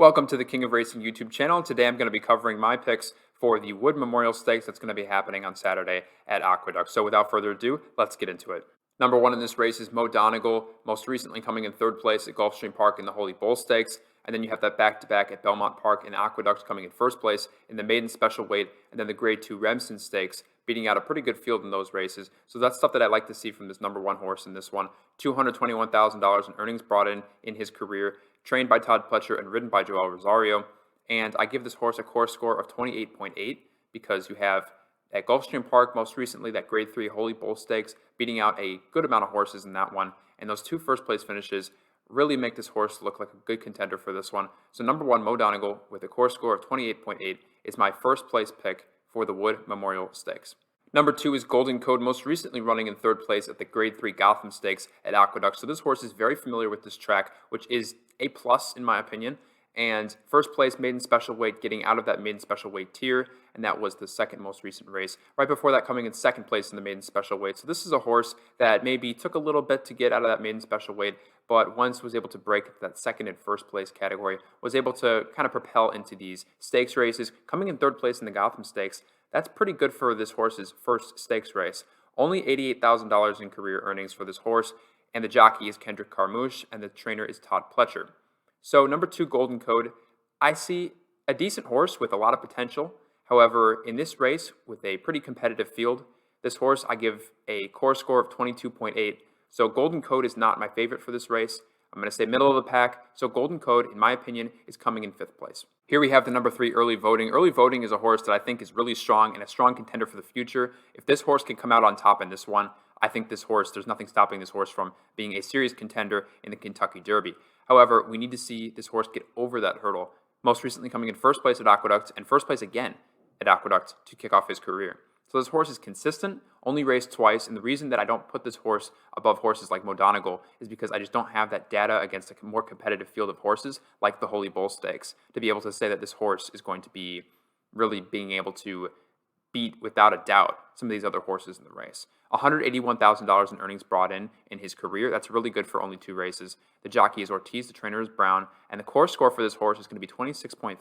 Welcome to the King of Racing YouTube channel. Today I'm going to be covering my picks for the Wood Memorial Stakes that's going to be happening on Saturday at Aqueduct. So without further ado, let's get into it. Number one in this race is Mo Donegal, most recently coming in third place at Gulfstream Park in the Holy Bull Stakes. And then you have that back-to-back at Belmont Park and Aqueduct coming in first place in the maiden special weight, and then the Grade 2 Remsen Stakes, beating out a pretty good field in those races. So that's stuff that I like to see from this number one horse in this one. $221,000 in earnings brought in his career, trained by Todd Pletcher and ridden by Joel Rosario. And I give this horse a course score of 28.8 because you have at Gulfstream Park most recently that Grade 3 Holy Bull Stakes, beating out a good amount of horses in that one. And those two first place finishes really make this horse look like a good contender for this one. So number one, Mo Donegal, with a course score of 28.8, is my first place pick for the Wood Memorial Stakes. Number two is Golden Code, most recently running in third place at the Grade 3 Gotham Stakes at Aqueduct. So this horse is very familiar with this track, which is a plus in my opinion. And first place maiden special weight, getting out of that maiden special weight tier, and that was the second most recent race. Right before that, coming in second place in the maiden special weight. So this is a horse that maybe took a little bit to get out of that maiden special weight, but once was able to break that second and first place category, was able to kind of propel into these stakes races. Coming in third place in the Gotham Stakes, that's pretty good for this horse's first stakes race. Only $88,000 in career earnings for this horse, and the jockey is Kendrick Carmouche, and the trainer is Todd Pletcher. So number two, Golden Code, I see a decent horse with a lot of potential. However, in this race, with a pretty competitive field, this horse I give a course score of 22.8. So Golden Code is not my favorite for this race. I'm going to say middle of the pack. So Golden Code, in my opinion, is coming in fifth place. Here we have the number three, Early Voting. Early Voting is a horse that I think is really strong and a strong contender for the future. If this horse can come out on top in this one, I think this horse, there's nothing stopping this horse from being a serious contender in the Kentucky Derby. However, we need to see this horse get over that hurdle, most recently coming in first place at Aqueduct and first place again at Aqueduct to kick off his career. So this horse is consistent, only raced twice, and the reason that I don't put this horse above horses like Mo Donegal is because I just don't have that data against a more competitive field of horses like the Holy Bull Stakes to be able to say that this horse is going to be really being able to beat without a doubt some of these other horses in the race. $181,000 in earnings brought in his career. That's really good for only two races. The jockey is Ortiz, the trainer is Brown, and the course score for this horse is going to be 26.3,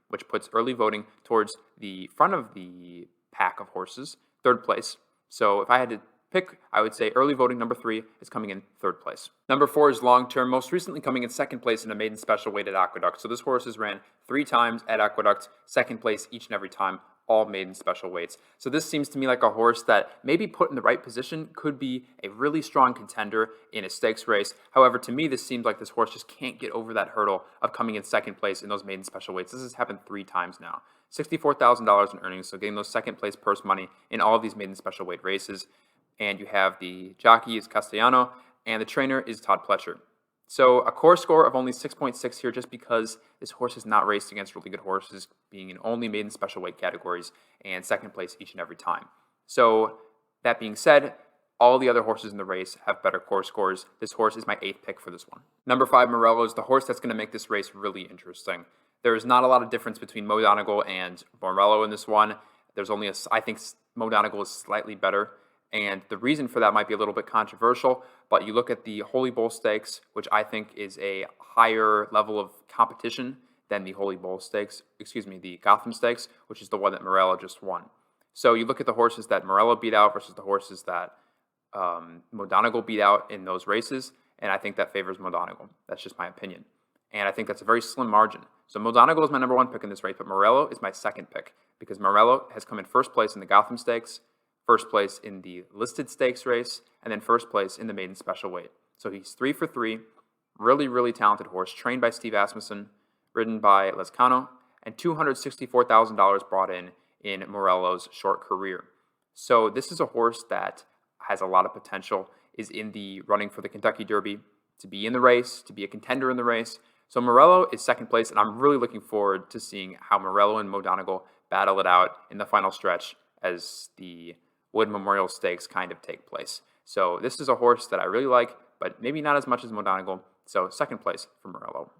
which puts Early Voting towards the front of the pack of horses, third place. So if I had to pick, I would say Early Voting number three is coming in third place. Number four is Long Term, most recently coming in second place in a maiden special weight at Aqueduct. So this horse has ran three times at Aqueduct, second place each and every time, all maiden special weights. So this seems to me like a horse that maybe put in the right position could be a really strong contender in a stakes race. However, to me, this seems like this horse just can't get over that hurdle of coming in second place in those maiden special weights. This has happened three times now. $64,000 in earnings, so getting those second place purse money in all of these maiden special weight races. And you have the jockey is Castellano, and the trainer is Todd Pletcher. So a course score of only 6.6 here just because this horse has not raced against really good horses, being in only maiden special weight categories and second place each and every time. So that being said, all the other horses in the race have better course scores. This horse is my eighth pick for this one. Number five, Morello, is the horse that's going to make this race really interesting. There is not a lot of difference between Mo Donegal and Morello in this one. There's only I think Mo Donegal is slightly better. And the reason for that might be a little bit controversial, but you look at the Holy Bull Stakes, which I think is a higher level of competition than the the Gotham Stakes, which is the one that Morello just won. So you look at the horses that Morello beat out versus the horses that Mo Donegal beat out in those races, and I think that favors Mo Donegal. That's just my opinion. And I think that's a very slim margin. So Mo Donegal is my number one pick in this race, but Morello is my second pick because Morello has come in first place in the Gotham Stakes, first place in the listed stakes race, and then first place in the maiden special weight. So he's 3 for 3, really, really talented horse, trained by Steve Asmussen, ridden by Lescano, and $264,000 brought in Morello's short career. So this is a horse that has a lot of potential, is in the running for the Kentucky Derby, to be in the race, to be a contender in the race. So Morello is second place, and I'm really looking forward to seeing how Morello and Mo Donegal battle it out in the final stretch as the Wood Memorial Stakes kind of take place. So this is a horse that I really like, but maybe not as much as Mo Donegal. So second place for Morello.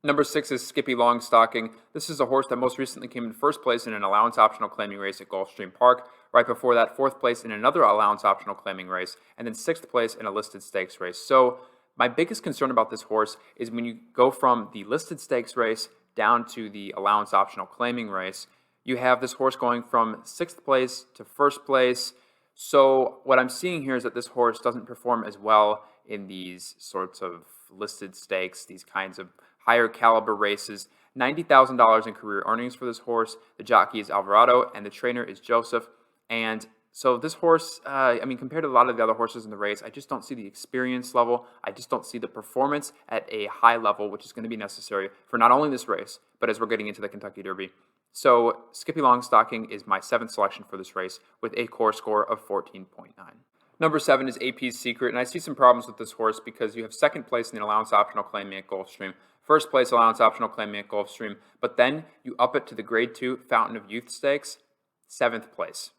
Number six is Skippy Longstocking. This is a horse that most recently came in first place in an allowance optional claiming race at Gulfstream Park. Right before that, fourth place in another allowance optional claiming race, and then sixth place in a listed stakes race. So my biggest concern about this horse is when you go from the listed stakes race down to the allowance optional claiming race, you have this horse going from 6th place to 1st place. So what I'm seeing here is that this horse doesn't perform as well in these sorts of listed stakes, these kinds of higher caliber races. $90,000 in career earnings for this horse. The jockey is Alvarado, and the trainer is Joseph. And so this horse, compared to a lot of the other horses in the race, I just don't see the experience level. I just don't see the performance at a high level, which is going to be necessary for not only this race, but as we're getting into the Kentucky Derby. So Skippy Longstocking is my 7th selection for this race with a core score of 14.9. Number 7 is AP's Secret, and I see some problems with this horse because you have 2nd place in the allowance optional claiming at Gulfstream, 1st place allowance optional claiming at Gulfstream, but then you up it to the Grade 2 Fountain of Youth Stakes, 7th place.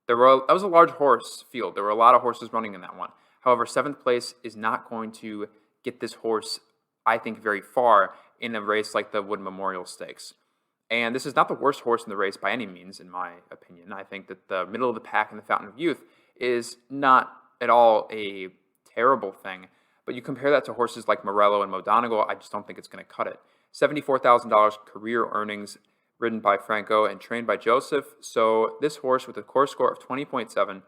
That was a large horse field. There were a lot of horses running in that one. However, 7th place is not going to get this horse, I think, very far in a race like the Wood Memorial Stakes. And this is not the worst horse in the race by any means, in my opinion. I think that the middle of the pack in the Fountain of Youth is not at all a terrible thing. But you compare that to horses like Morello and Modonegal, I just don't think it's going to cut it. $74,000 career earnings, ridden by Franco and trained by Joseph. So this horse with a core score of 20.7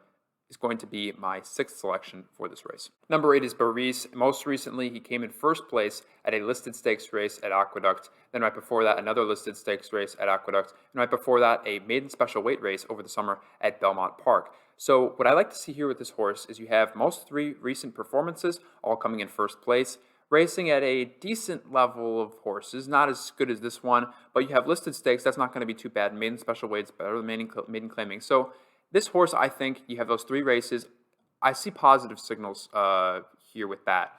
is going to be my 6th selection for this race. Number 8 is Baris. Most recently, he came in 1st place at a listed stakes race at Aqueduct. Then right before that, another listed stakes race at Aqueduct. And right before that, a maiden special weight race over the summer at Belmont Park. So what I like to see here with this horse is you have most 3 recent performances all coming in 1st place, racing at a decent level of horses, not as good as this one, but you have listed stakes. That's not going to be too bad. Maiden special weights better than maiden claiming. So this horse, I think you have those 3 races. I see positive signals here with that.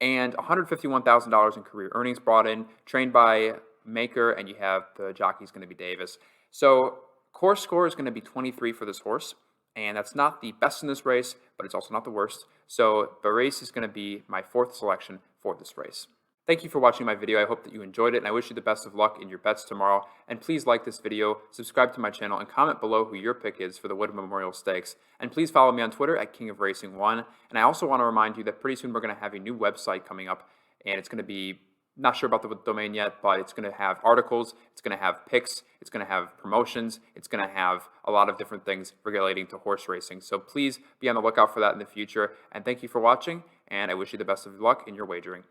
And $151,000 in career earnings brought in, trained by Maker, and you have the jockey's going to be Davis. So core score is going to be 23 for this horse. And that's not the best in this race, but it's also not the worst. So Baris is going to be my 4th selection for this race. Thank you for watching my video. I hope that you enjoyed it, and I wish you the best of luck in your bets tomorrow. And please like this video, subscribe to my channel, and comment below who your pick is for the Wood Memorial Stakes. And please follow me on Twitter at King of Racing 1. And I also want to remind you that pretty soon we're going to have a new website coming up, and it's going to be, not sure about the domain yet, but it's going to have articles, it's going to have picks, it's going to have promotions, it's going to have a lot of different things relating to horse racing. So please be on the lookout for that in the future. And thank you for watching, and I wish you the best of luck in your wagering.